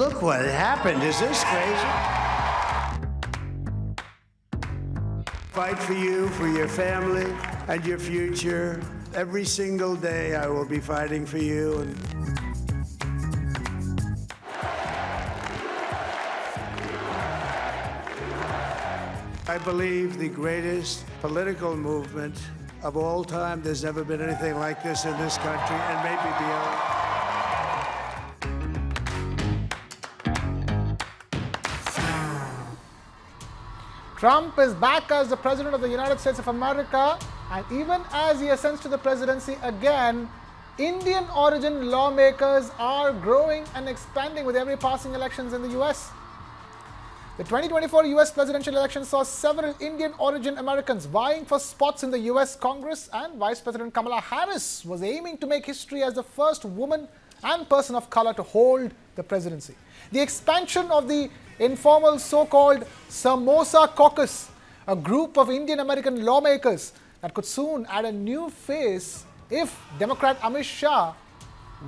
Look what happened. Is this crazy? Fight for you, for your family, and your future. Every single day I will be fighting for you. I believe the greatest political movement of all time. There's never been anything like this in this country and maybe beyond. Trump is back as the President of the United States of America, and even as he ascends to the presidency again, Indian origin lawmakers are growing and expanding with every passing elections in the US. The 2024 US presidential election saw several Indian origin Americans vying for spots in the US Congress, and Vice President Kamala Harris was aiming to make history as the first woman and person of color to hold the presidency. The expansion of the informal so-called Samosa Caucus, a group of Indian American lawmakers that could soon add a new face if Democrat Amish Shah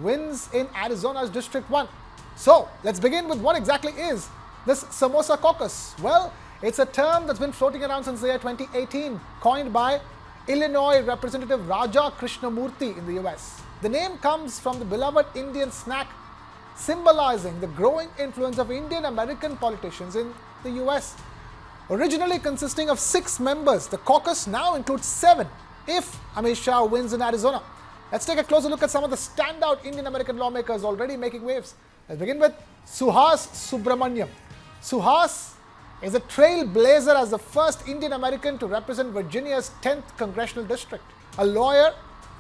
wins in Arizona's District 1. So, let's begin with what exactly is this Samosa Caucus. Well, it's a term that's been floating around since the year 2018, coined by Illinois Representative Raja Krishnamurti in the US. The name comes from the beloved Indian snack, symbolizing the growing influence of Indian American politicians in the US. Originally consisting of 6 members, the caucus now includes 7 if Amish Shah wins in Arizona. Let's take a closer look at some of the standout Indian American lawmakers already making waves. Let's begin with Suhas Subramaniam. Suhas is a trailblazer as the first Indian American to represent Virginia's 10th congressional district. A lawyer,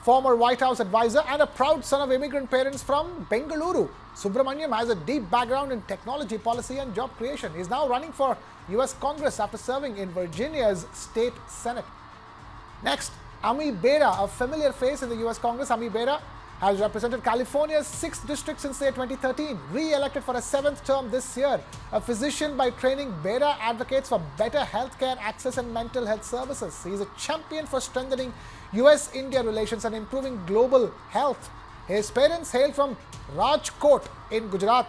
former White House advisor, and a proud son of immigrant parents from Bengaluru, Subramaniam has a deep background in technology policy and job creation. He is now running for US Congress after serving in Virginia's state Senate. Next, Ami Bera, a familiar face in the US Congress. Ami Bera has represented California's 6th district since the year 2013, re-elected for a 7th term this year. A physician by training, Bera advocates for better healthcare access and mental health services. He is a champion for strengthening US-India relations and improving global health. His parents hail from Rajkot in Gujarat.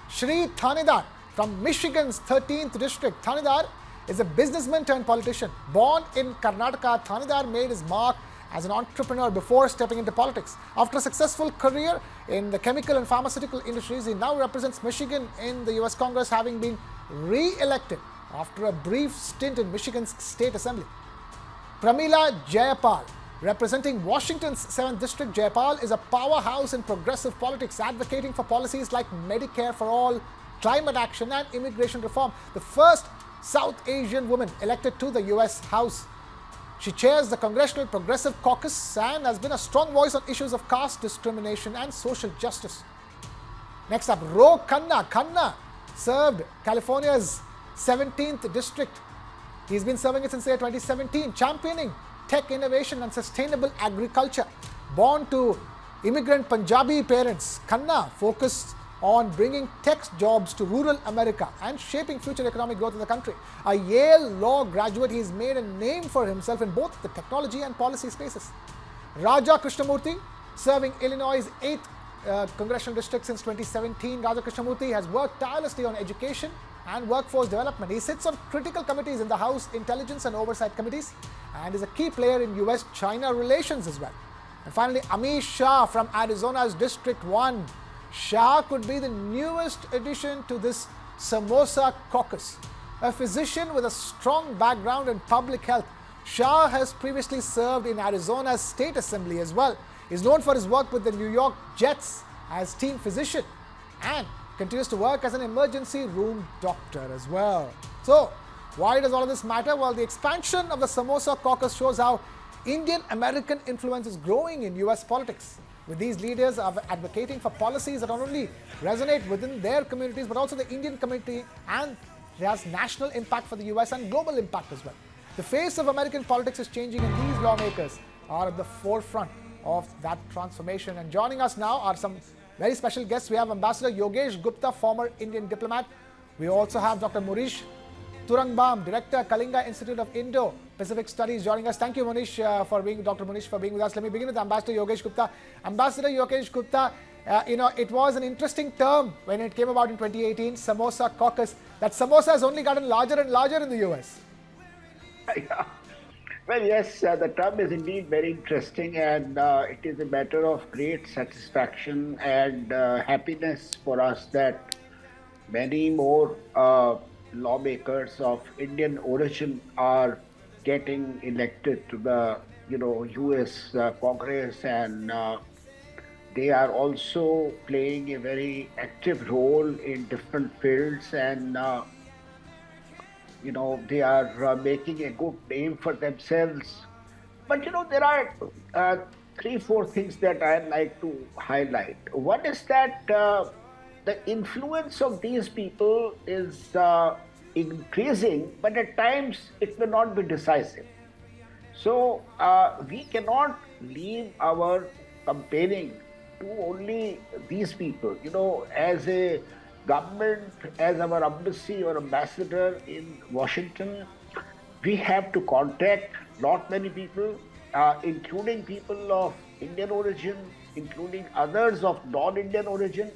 Shri Thanedar from Michigan's 13th district. Thanedar is a businessman turned politician. Born in Karnataka, Thanedar made his mark as an entrepreneur before stepping into politics. After a successful career in the chemical and pharmaceutical industries, he now represents Michigan in the US Congress, having been re-elected after a brief stint in Michigan's state assembly. Pramila Jayapal, representing Washington's 7th district. Jayapal is a powerhouse in progressive politics, advocating for policies like Medicare for all, climate action, and immigration reform. The first South Asian woman elected to the US House. She chairs the Congressional Progressive Caucus and has been a strong voice on issues of caste discrimination and social justice. Next up, Ro Khanna. Khanna served California's 17th district. He's been serving it since the year 2017, championing tech innovation and sustainable agriculture. Born to immigrant Punjabi parents, Khanna focused on bringing tech jobs to rural America and shaping future economic growth in the country. A Yale law graduate, he's made a name for himself in both the technology and policy spaces. Raja Krishnamurti, serving Illinois' 8th congressional district since 2017. Raja Krishnamurti has worked tirelessly on education and workforce development. He sits on critical committees in the House Intelligence and Oversight Committees and is a key player in US-China relations as well. And finally, Amish Shah from Arizona's District 1. Shah could be the newest addition to this Samosa Caucus. A physician with a strong background in public health, Shah has previously served in Arizona's state assembly as well. He is known for his work with the New York Jets as team physician and continues to work as an emergency room doctor as well. So, why does all of this matter? Well, the expansion of the Samosa Caucus shows how Indian American influence is growing in US politics, with these leaders advocating for policies that not only resonate within their communities but also the Indian community, and it has national impact for the US and global impact as well. The face of American politics is changing, and these lawmakers are at the forefront of that transformation. And joining us now are some very special guests. We have Ambassador Yogesh Gupta, former Indian diplomat. We also have Dr. Monish Turangbam, Director, Kalinga Institute of Indo-Pacific Studies, joining us. Thank you, Dr. Monish, for being with us. Let me begin with Ambassador Yogesh Gupta. Ambassador Yogesh Gupta, It was an interesting term when it came about in 2018, Samosa Caucus. That samosa has only gotten larger and larger in the US. Yeah. Well, yes, the term is indeed very interesting, and it is a matter of great satisfaction and happiness for us that many more lawmakers of Indian origin are getting elected to the U.S. Congress, and they are also playing a very active role in different fields, and they are making a good name for themselves. But there are three, four things that I'd like to highlight. One is that the influence of these people is increasing, but at times it may not be decisive. So we cannot leave our campaigning to only these people. As a government, as our embassy or ambassador in Washington, we have to contact not many people, including people of Indian origin, including others of non-Indian origin.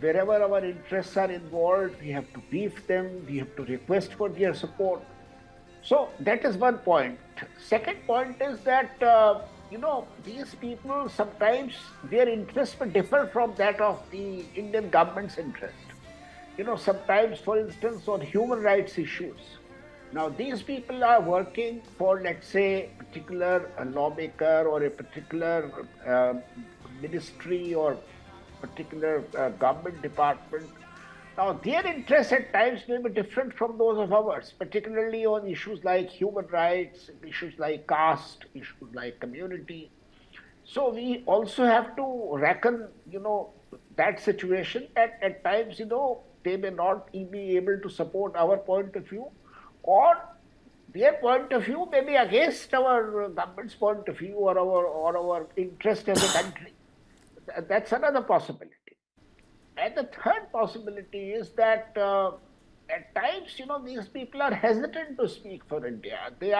Wherever our interests are involved, we have to brief them, we have to request for their support. So that is one point. Second point is that, these people sometimes their interests may differ from that of the Indian government's interest. Sometimes, for instance, on human rights issues. Now, these people are working for, let's say, a particular lawmaker or a particular ministry or particular government department. Now, their interests at times may be different from those of ours, particularly on issues like human rights, issues like caste, issues like community. So we also have to reckon, that situation. At times, they may not be able to support our point of view, or their point of view may be against our government's point of view or our interest as a country. That's another possibility. And the third possibility is that at times, these people are hesitant to speak for India. They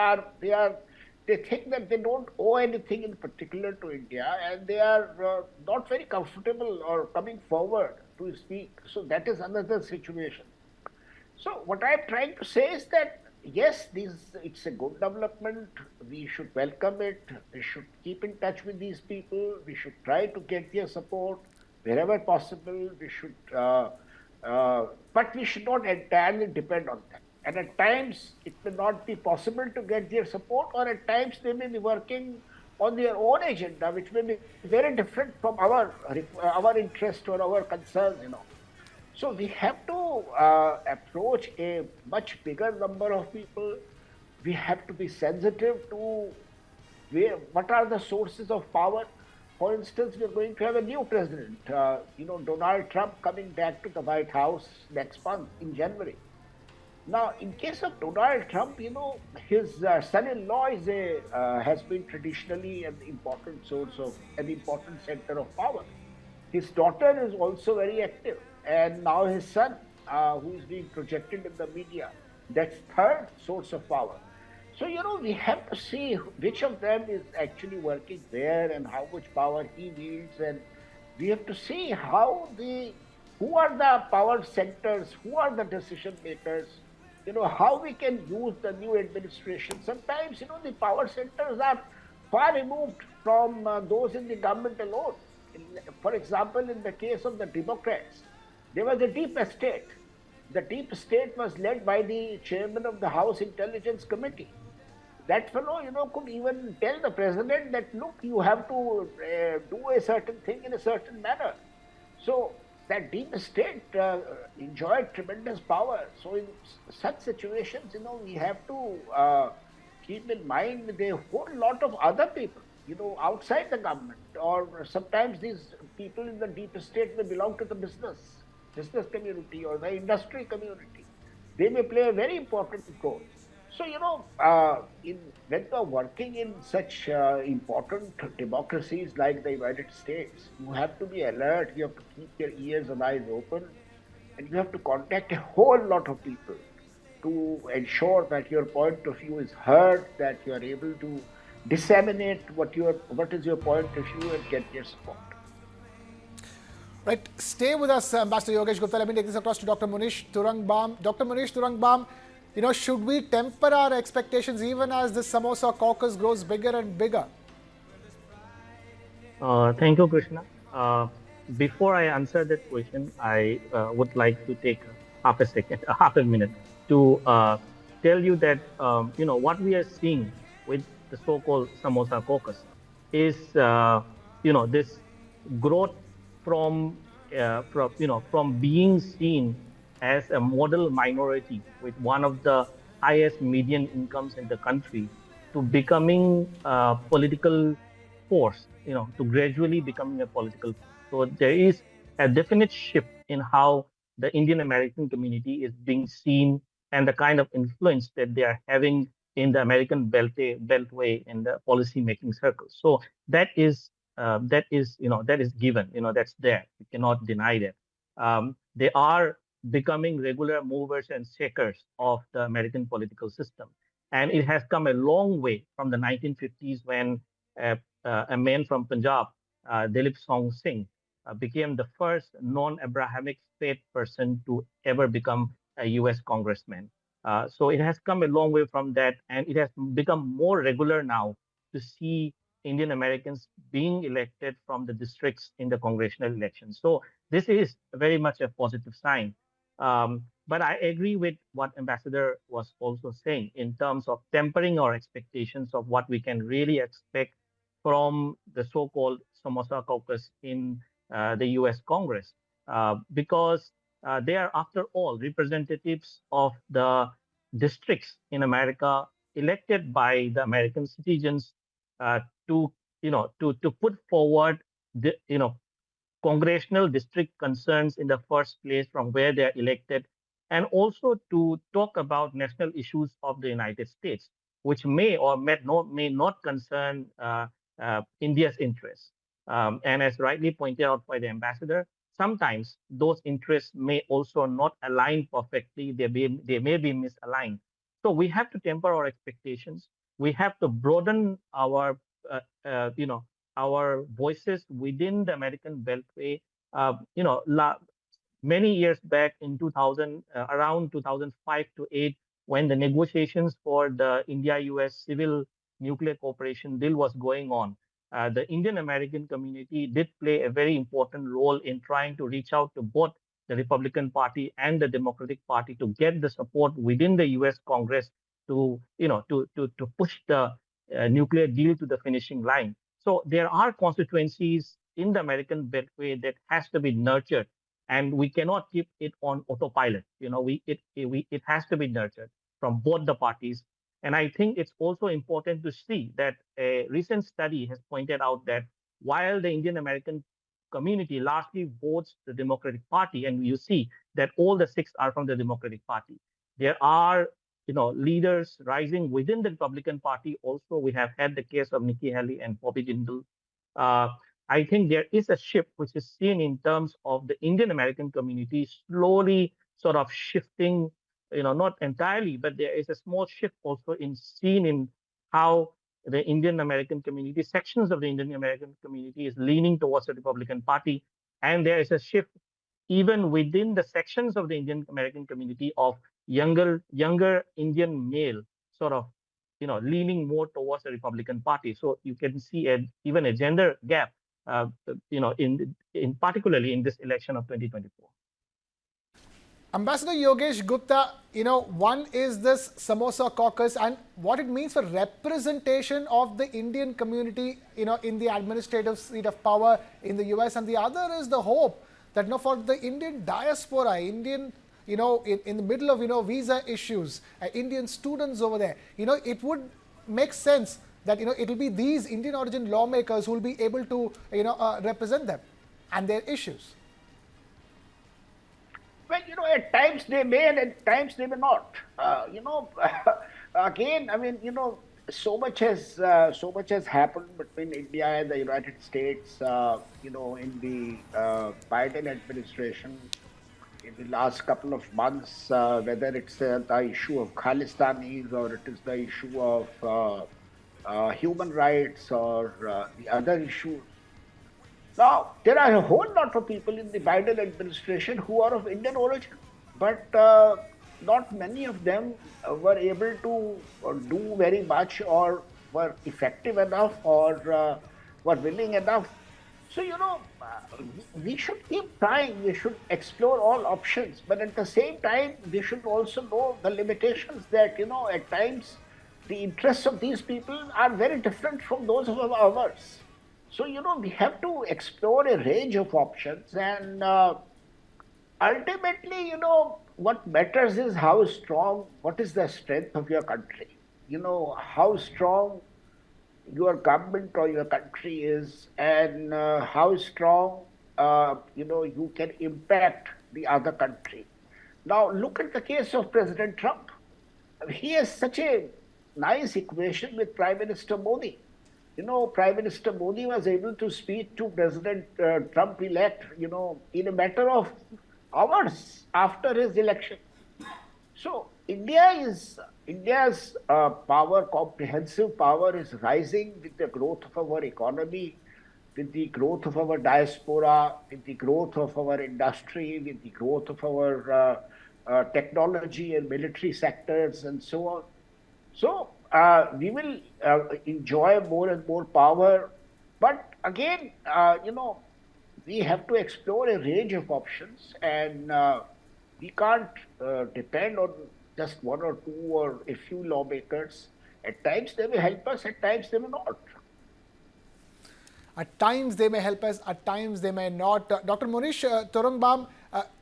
think that they don't owe anything in particular to India, and they are not very comfortable or coming forward to speak. So that is another situation. So what I'm trying to say is that yes, it's a good development. We should welcome it. We should keep in touch with these people. We should try to get their support wherever possible. But we should not entirely depend on them. And at times it may not be possible to get their support, or at times they may be working on their own agenda, which may be very different from our interest or our concerns. So we have to approach a much bigger number of people. We have to be sensitive to what are the sources of power. For instance, we are going to have a new president, Donald Trump coming back to the White House next month in January. Now, in case of Donald Trump, his son-in-law has been traditionally an important center of power. His daughter is also very active, and now his son, who is being projected in the media, that's third source of power. So, we have to see which of them is actually working where and how much power he wields, and we have to see who are the power centers, who are the decision makers, how we can use the new administration. Sometimes, the power centers are far removed from those in the government alone. For example, in the case of the Democrats, there was a deep state. The deep state was led by the chairman of the House Intelligence Committee. That fellow, could even tell the president that, look, you have to do a certain thing in a certain manner. So that deep state enjoyed tremendous power. So in such situations, we have to keep in mind a whole lot of other people, outside the government, or sometimes these people in the deep state may belong to the business community or the industry community. They may play a very important role. So, when you are working in such important democracies like the United States, you have to be alert, you have to keep your ears and eyes open, and you have to contact a whole lot of people to ensure that your point of view is heard, that you are able to disseminate what is your point of view and get their support. Right, stay with us, Ambassador Yogesh Gupta. Let me take this across to Dr. Munish Turangbam. Dr. Munish Turangbam, should we temper our expectations even as this Samosa Caucus grows bigger and bigger? Thank you, Krishna. Before I answer that question, I would like to take half a second, half a minute to tell you that what we are seeing with the so-called Samosa Caucus is this growth from being seen as a model minority with one of the highest median incomes in the country to becoming a political force, to gradually becoming a political force. So there is a definite shift in how the Indian American community is being seen and the kind of influence that they are having in the American beltway in the policy making circles. So that is given, that's there. We cannot deny that. They are becoming regular movers and shakers of the American political system. And it has come a long way from the 1950s when uh, a man from Punjab, Dilip Song Singh, became the first non-Abrahamic faith person to ever become a U.S. congressman. So it has come a long way from that, and it has become more regular now to see Indian Americans being elected from the districts in the congressional elections. So this is very much a positive sign. But I agree with what Ambassador was also saying in terms of tempering our expectations of what we can really expect from the so-called Samosa Caucus in the U.S. Congress, because they are, after all, representatives of the districts in America elected by the American citizens uh, to, to put forward the, congressional district concerns in the first place from where they are elected, and also to talk about national issues of the United States, which may or may not concern India's interests. And as rightly pointed out by the ambassador, sometimes those interests may also not align perfectly. They may be misaligned. So we have to temper our expectations. We have to broaden uh, uh, you know our voices within the American Beltway. Many years back in 2000, around 2005 to 8, when the negotiations for the India-US Civil Nuclear Cooperation Deal was going on, the Indian American community did play a very important role in trying to reach out to both the Republican Party and the Democratic Party to get the support within the U.S. Congress to push the nuclear deal to the finishing line. So there are constituencies in the American Beltway that has to be nurtured, and we cannot keep it on autopilot. It has to be nurtured from both the parties. And I think it's also important to see that a recent study has pointed out that while the Indian American community largely votes the Democratic Party, and you see that all the six are from the Democratic Party, there are leaders rising within the Republican Party. Also, we have had the case of Nikki Haley and Bobby Jindal. Uh, I think there is a shift which is seen in terms of the Indian American community slowly sort of shifting, not entirely, but there is a small shift also in seen in how the Indian American community, sections of the Indian American community is leaning towards the Republican Party. And there is a shift even within the sections of the Indian American community of younger Indian male sort of leaning more towards the Republican Party. So you can see even a gender gap, in particularly in this election of 2024. Ambassador Yogesh Gupta, one is this Samosa Caucus and what it means for representation of the Indian community, in the administrative seat of power in the US, and the other is the hope that, for the Indian diaspora, Indian, in the middle of, visa issues, Indian students over there, it would make sense that, it will be these Indian origin lawmakers who will be able to, represent them and their issues. Well, at times they may and at times they may not. Again, I mean, so much has happened between India and the United States, in the Biden administration in the last couple of months, whether it's the issue of Khalistanis or it is the issue of human rights or the other issues. Now, there are a whole lot of people in the Biden administration who are of Indian origin, but not many of them were able to do very much or were effective enough or were willing enough. So, we should keep trying, we should explore all options, but at the same time, we should also know the limitations that, at times the interests of these people are very different from those of ours. So, we have to explore a range of options, and ultimately, what matters is how strong, what is the strength of your country? How strong your government or your country is, and how strong, you can impact the other country. Now, look at the case of President Trump. He has such a nice equation with Prime Minister Modi. Prime Minister Modi was able to speak to President Trump elect, in a matter of hours after his election. So India's power, comprehensive power, is rising with the growth of our economy, with the growth of our diaspora, with the growth of our industry, with the growth of our technology and military sectors, and so on. So we will enjoy more and more power, but again, we have to explore a range of options, and we can't depend on just one or two or a few lawmakers. At times they may help us, at times they may not. At times they may help us, at times they may not. Dr. Monish Torungbam,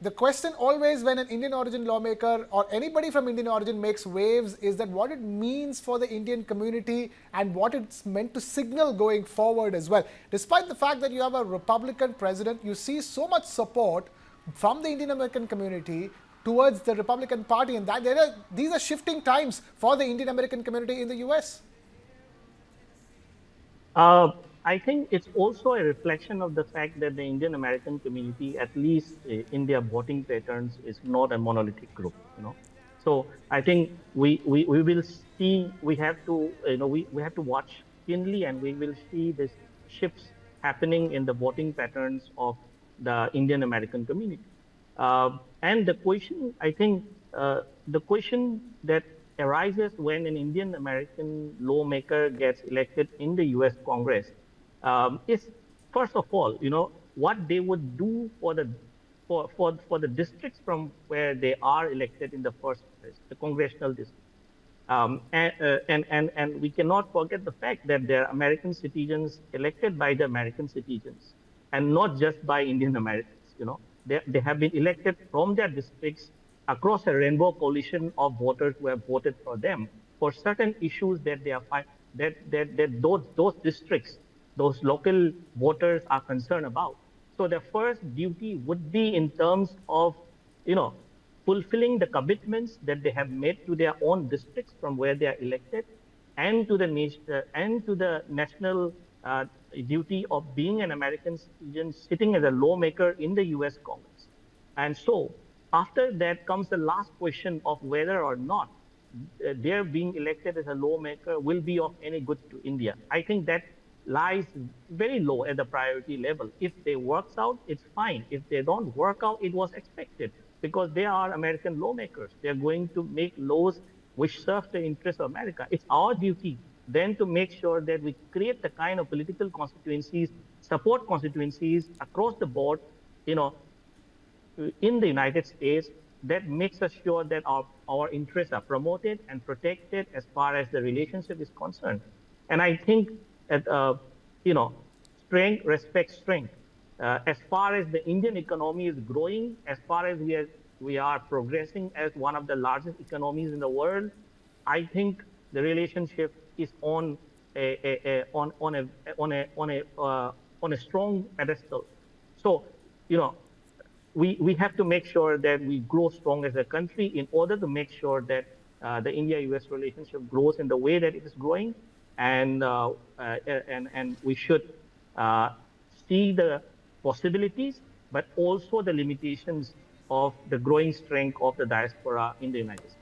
the question always when an Indian origin lawmaker or anybody from Indian origin makes waves is that what it means for the Indian community and what it's meant to signal going forward as well. Despite the fact that you have a Republican president, you see so much support from the Indian American community towards the Republican Party, and that these are shifting times for the Indian American community in the US. Uh, I think it's also a reflection of the fact that the Indian American community, at least in their voting patterns, is not a monolithic group. So I think we will see. We have to we have to watch keenly, and we will see these shifts happening in the voting patterns of the Indian American community. And the question, I think, the question that arises when an Indian American lawmaker gets elected in the US Congress is, first of all, what they would do for the districts from where they are elected in the first place, the congressional districts. And we cannot forget the fact that they're American citizens elected by the American citizens, and not just by Indian Americans. They have been elected from their districts across a rainbow coalition of voters who have voted for them for certain issues that they are that those districts, those local voters are concerned about. So their first duty would be in terms of, you know, fulfilling the commitments that they have made to their own districts from where they are elected, and to the nation and to the national duty of being an American citizen sitting as a lawmaker in the U.S. Congress. And so, after that comes the last question of whether or not their being elected as a lawmaker will be of any good to India. I think that lies very low at the priority level. If they works out, it's fine. If they don't work out, it was expected, because they are American lawmakers. They're going to make laws which serve the interests of America. It's our duty then to make sure that we create the kind of political constituencies, support constituencies across the board, you know, in the United States, that makes us sure that our interests are promoted and protected as far as the relationship is concerned. And I think that, you know, strength respects strength. As far as the Indian economy is growing, as far as we are progressing as one of the largest economies in the world, I think the relationship is on a strong pedestal. So, you know, we have to make sure that we grow strong as a country in order to make sure that the India-US relationship grows in the way that it is growing, and we should uh, see the possibilities, but also the limitations of the growing strength of the diaspora in the United States.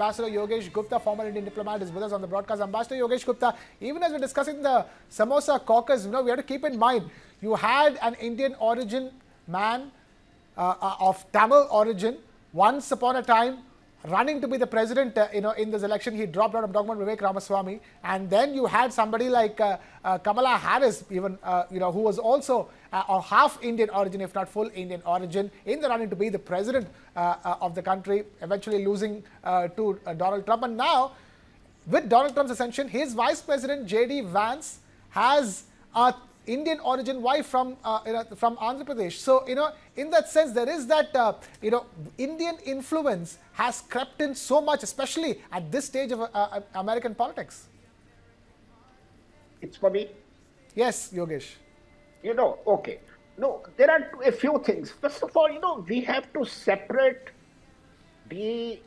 Ambassador Yogesh Gupta, former Indian diplomat, is with us on the broadcast. Ambassador Yogesh Gupta, even as we're discussing the Samosa Caucus, we have to keep in mind you had an Indian origin man of Tamil origin once upon a time running to be the president. In this election, he dropped out. I'm talking about Vivek Ramaswamy, and then you had somebody like Kamala Harris, even who was also of half Indian origin, if not full Indian origin, in the running to be the president of the country, eventually losing to Donald Trump. And now, with Donald Trump's ascension, his vice president J.D. Vance has a Indian origin wife from Andhra Pradesh. So in that sense, there is that Indian influence has crept in so much, especially at this stage of American politics. It's for me. Yes, Yogesh. Okay. No, there are a few things. First of all, we have to separate the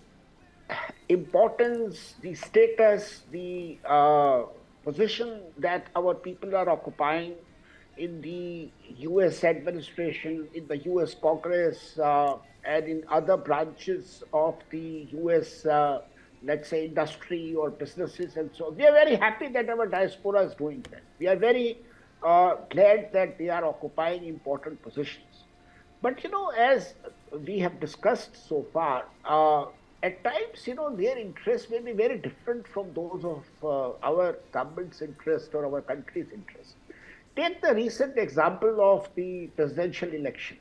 importance, the status, the position that our people are occupying in the US administration, in the US Congress, and in other branches of the US, let's say, industry or businesses and so on. We are very happy that our diaspora is doing that. We are very glad that they are occupying important positions. But, as we have discussed so far, at times, their interests may be very different from those of our government's interest or our country's interest. Take the recent example of the presidential election.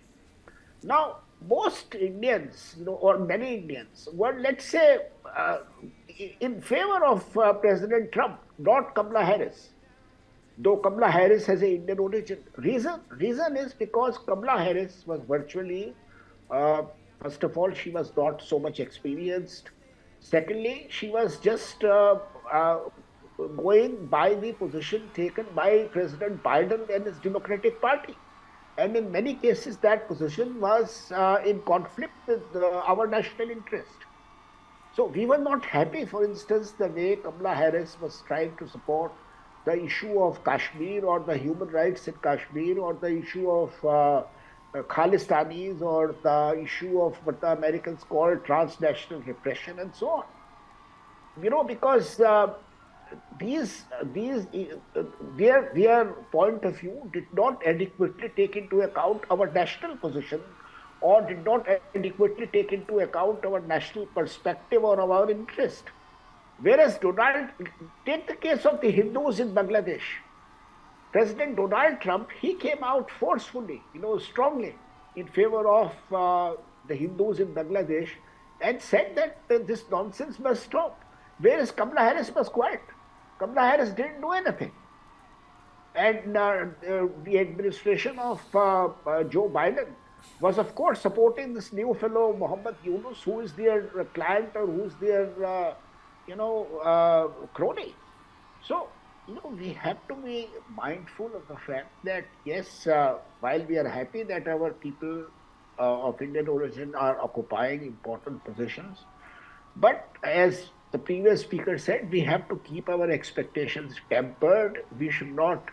Now, most Indians, or many Indians, were, let's say, in favor of President Trump, not Kamala Harris. Though Kamala Harris has an Indian origin. Reason is because Kamala Harris was virtually, first of all, she was not so much experienced. Secondly, she was just going by the position taken by President Biden and his Democratic Party. And in many cases, that position was in conflict with our national interest. So we were not happy, for instance, the way Kamala Harris was trying to support the issue of Kashmir or the human rights in Kashmir or the issue of Khalistanis or the issue of what the Americans call transnational repression and so on. Because their point of view did not adequately take into account our national position or did not adequately take into account our national perspective or our interest. Whereas take the case of the Hindus in Bangladesh. President Donald Trump, he came out forcefully, strongly in favor of the Hindus in Bangladesh and said that this nonsense must stop. Whereas Kamala Harris was quiet. Kamala Harris didn't do anything. And the administration of Joe Biden was, of course, supporting this new fellow, Muhammad Yunus, who is their client or who's their crony. So, we have to be mindful of the fact that, yes, while we are happy that our people of Indian origin are occupying important positions, but as the previous speaker said, we have to keep our expectations tempered. We should not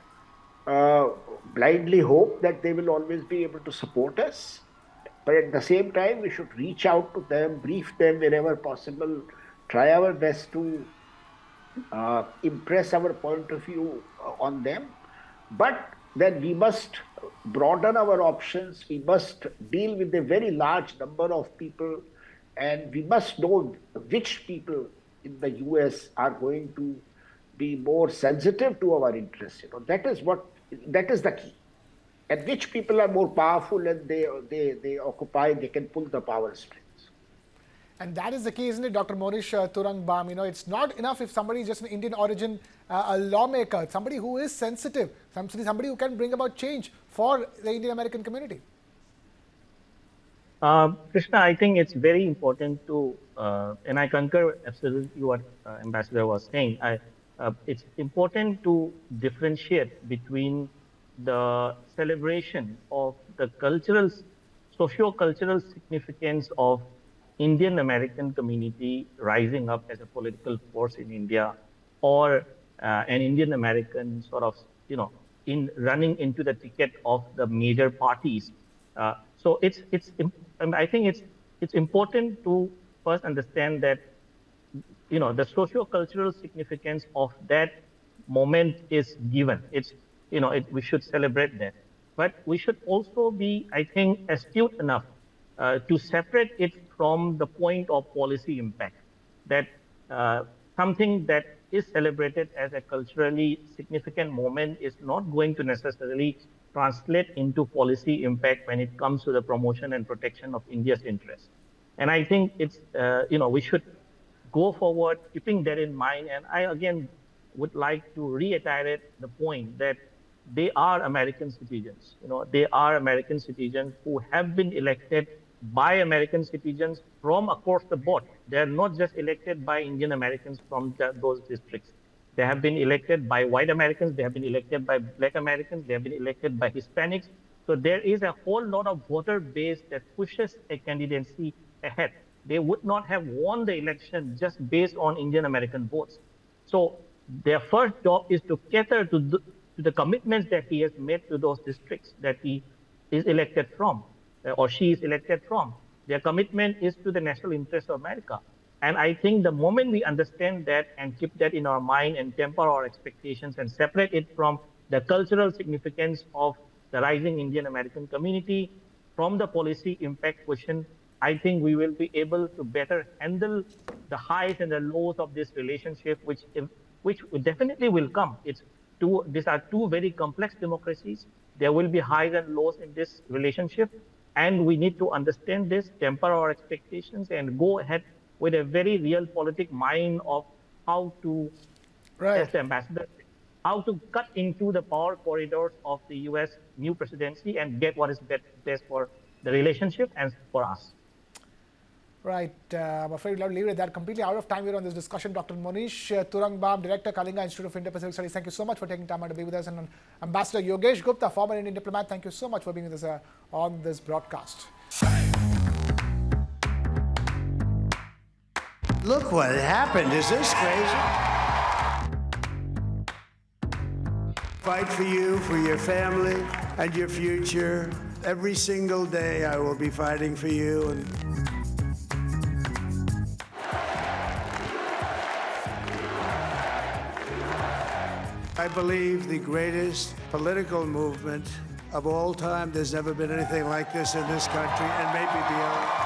blindly hope that they will always be able to support us. But at the same time, we should reach out to them, brief them wherever possible, try our best to impress our point of view on them. But then we must broaden our options. We must deal with a very large number of people, and we must know which people in the US are going to be more sensitive to our interests. That is the key. And which people are more powerful and they can pull the power strings. And that is the key, isn't it, Dr. Morish Turangbaum? It's not enough if somebody is just an Indian origin, a lawmaker, somebody who is sensitive, somebody who can bring about change for the Indian American community. Krishna, I think it's very important to, and I concur absolutely what Ambassador was saying. It's important to differentiate between the celebration of the socio-cultural significance of Indian American community rising up as a political force in India, or an Indian American sort of, in running into the ticket of the major parties. So I think it's important to first understand that the socio-cultural significance of that moment is given. We should celebrate that. But we should also be, I think, astute enough to separate it from the point of policy impact. That something that is celebrated as a culturally significant moment is not going to necessarily translate into policy impact when it comes to the promotion and protection of India's interests. And I think we should go forward keeping that in mind. And I again would like to reiterate the point that they are American citizens. They are American citizens who have been elected by American citizens from across the board. They are not just elected by Indian Americans from those districts. They have been elected by white Americans. They have been elected by black Americans. They have been elected by Hispanics. So there is a whole lot of voter base that pushes a candidacy ahead. They would not have won the election just based on Indian American votes. So their first job is to cater to the commitments that he has made to those districts that he is elected from, or she is elected from. Their commitment is to the national interest of America. And I think the moment we understand that and keep that in our mind and temper our expectations and separate it from the cultural significance of the rising Indian American community from the policy impact question, I think we will be able to better handle the highs and the lows of this relationship, which definitely will come. These are two very complex democracies. There will be highs and lows in this relationship, and we need to understand this, temper our expectations, and go ahead with a very realpolitik mind of how to, as the ambassador, how to cut into the power corridors of the U.S. new presidency and get what is best for the relationship and for us. Right. I'm afraid we'll have to leave it at that. Completely out of time here on this discussion. Dr. Monish Turangbam, Director, Kalinga Institute of Indo-Pacific Studies. Thank you so much for taking time out to be with us. And Ambassador Yogesh Gupta, former Indian diplomat, thank you so much for being with us on this broadcast. Look what happened. Is this crazy? Fight for you, for your family, and your future. Every single day I will be fighting for you. And I believe the greatest political movement of all time. There's never been anything like this in this country and maybe beyond.